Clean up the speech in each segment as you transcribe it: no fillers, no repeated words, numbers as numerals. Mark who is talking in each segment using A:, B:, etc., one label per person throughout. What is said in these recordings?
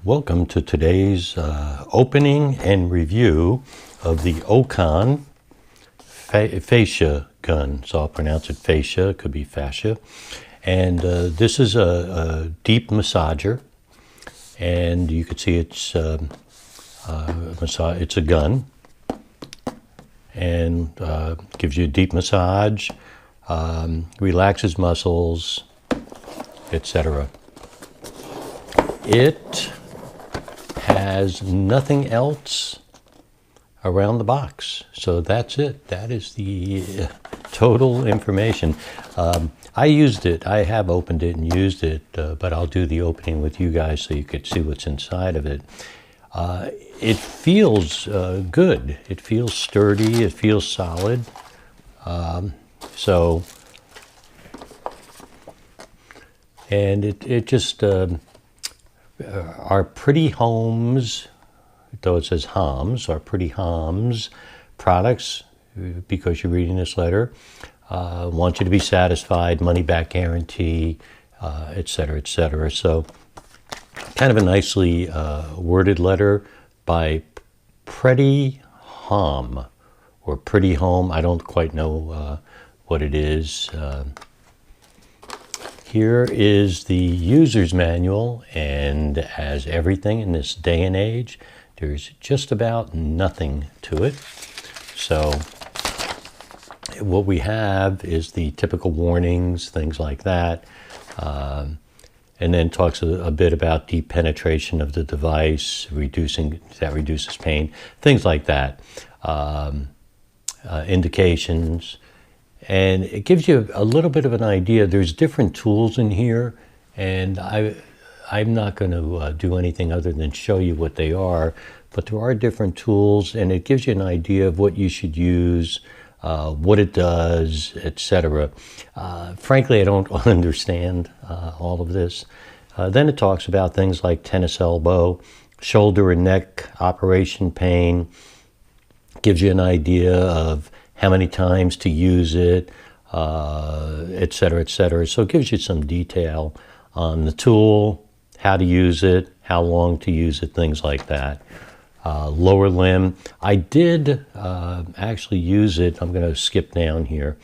A: Welcome to today's opening and review of the O-Conn Fascia gun. So I'll pronounce it fascia, it could be fascia. And this is a deep massager. And you can see it's a gun. And gives you a deep massage, relaxes muscles, etc. It has nothing else around the box. So that's it. That is the total information. I used it. I have opened it and used it, but I'll do the opening with you guys so you could see what's inside of it. It feels good. It feels sturdy. It feels solid. And it just our Pretty Homes, though it says Homs, our Pretty Homs products, because you're reading this letter, want you to be satisfied, money back guarantee, etc., etc. So kind of a nicely worded letter by Pretty Home, or Pretty Home. I don't quite know what it is. Here is the user's manual, and as everything in this day and age, there's just about nothing to it. So what we have is the typical warnings, things like that, and then talks a bit about deep penetration of the device, reduces pain, things like that, indications. And it gives you a little bit of an idea. There's different tools in here, and I'm not going to do anything other than show you what they are, but there are different tools, and it gives you an idea of what you should use, what it does, etc. Frankly, I don't understand all of this. Then it talks about things like tennis elbow, shoulder and neck operation pain, gives you an idea of how many times to use it, etc., etc. So it gives you some detail on the tool, how to use it, how long to use it, things like that. Lower limb. I did actually use it. I'm going to skip down here.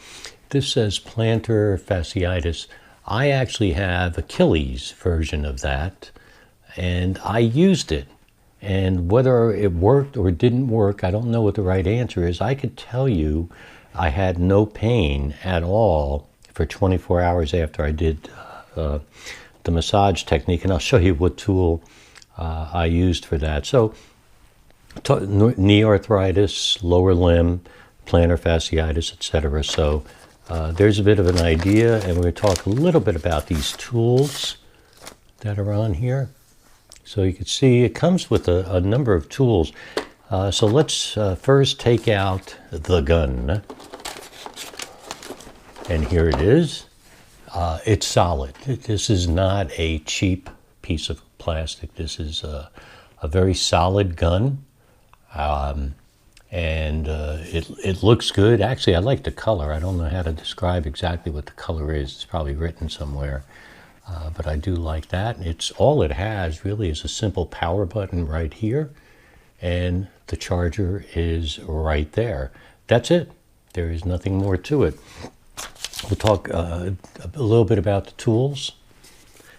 A: This says plantar fasciitis. I actually have Achilles version of that, and I used it. And whether it worked or didn't work, I don't know what the right answer is. I could tell you I had no pain at all for 24 hours after I did the massage technique, and I'll show you what tool I used for that. So knee arthritis, lower limb, plantar fasciitis, etc. So there's a bit of an idea, and we're going to talk a little bit about these tools that are on here. So you can see it comes with a number of tools. So let's first take out the gun. And here it is. It's solid. This is not a cheap piece of plastic. This is a very solid gun. It looks good. Actually, I like the color. I don't know how to describe exactly what the color is. It's probably written somewhere. But I do like that. All it has really is a simple power button right here, and the charger is right there. That's it. There is nothing more to it. We'll talk a little bit about the tools.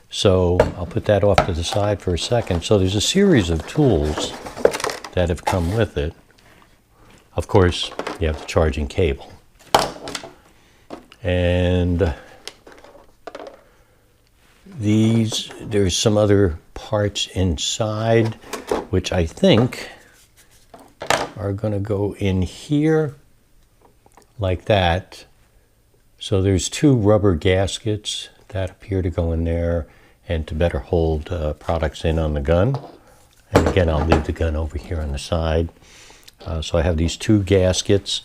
A: So I'll put that off to the side for a second. So there's a series of tools that have come with it. Of course, you have the charging cable. And there's some other parts inside, which I think are going to go in here like that. So there's two rubber gaskets that appear to go in there and to better hold products in on the gun. And again, I'll leave the gun over here on the side. So I have these two gaskets,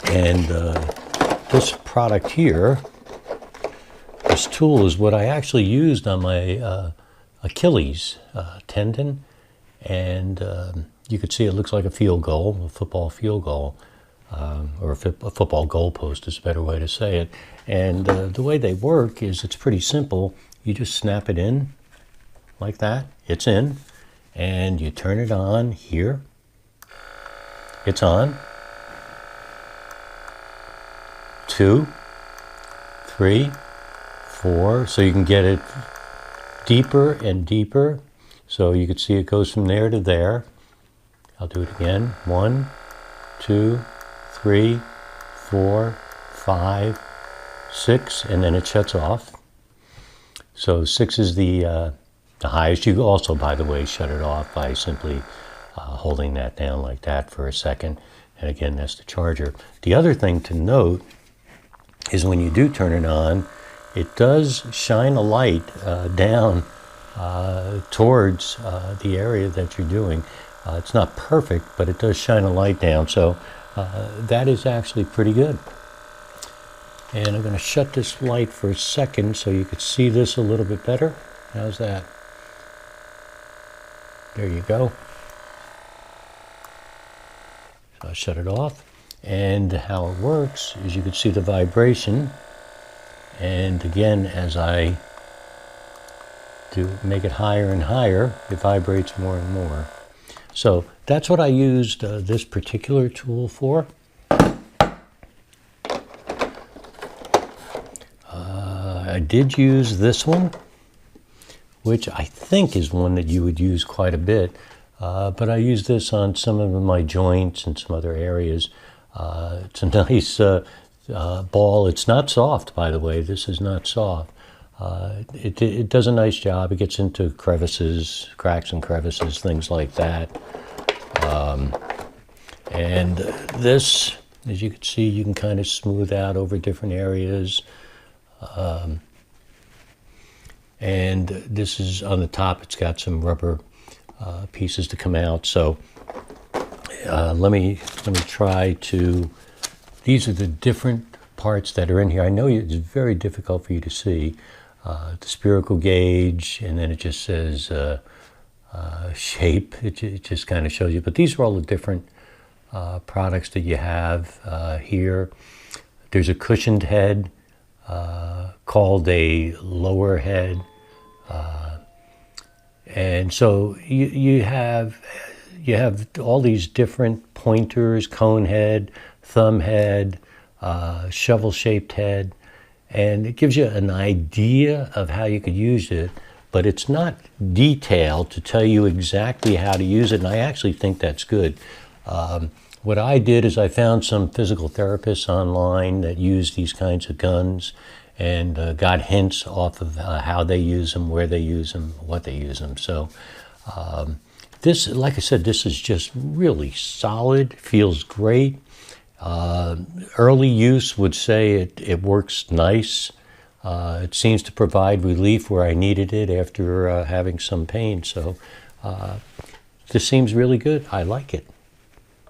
A: and this product here, this tool, is what I actually used on my Achilles tendon, and you could see it looks like a field goal, a football field goal, or a football goal post is a better way to say it. And the way they work is it's pretty simple. You just snap it in, like that, it's in, and you turn it on here, it's on, 2, 3, 4, so you can get it deeper and deeper. So you can see it goes from there to there. I'll do it again. 1, 2, 3, 4, 5, 6, and then it shuts off. So 6 is the highest. You also, by the way, shut it off by simply holding that down like that for a second. And again, that's the charger. The other thing to note is when you do turn it on, it does shine a light down towards the area that you're doing. It's not perfect, but it does shine a light down. So that is actually pretty good. And I'm going to shut this light for a second so you could see this a little bit better. How's that? There you go. So I'll shut it off. And how it works is you can see the vibration. And again, as I do make it higher and higher, it vibrates more and more. So that's what I used this particular tool for. I did use this one, which I think is one that you would use quite a bit, but I use this on some of my joints and some other areas. It's a nice ball. It's not soft, by the way. This is not soft. It does a nice job. It gets into crevices, cracks and crevices, things like that. And this, as you can see, you can kind of smooth out over different areas. And this is on the top. It's got some rubber pieces to come out. So let me try to. These are the different parts that are in here. I know it's very difficult for you to see. The spherical gauge, and then it just says shape. It just kind of shows you. But these are all the different products that you have here. There's a cushioned head called a lower head. And so you have all these different pointers, cone head, thumb head, shovel-shaped head, and it gives you an idea of how you could use it, but it's not detailed to tell you exactly how to use it, and I actually think that's good. What I did is I found some physical therapists online that use these kinds of guns and got hints off of how they use them, where they use them, what they use them. So this, like I said, this is just really solid, feels great. Early use would say it works nice. It seems to provide relief where I needed it after having some pain. So this seems really good. I like it.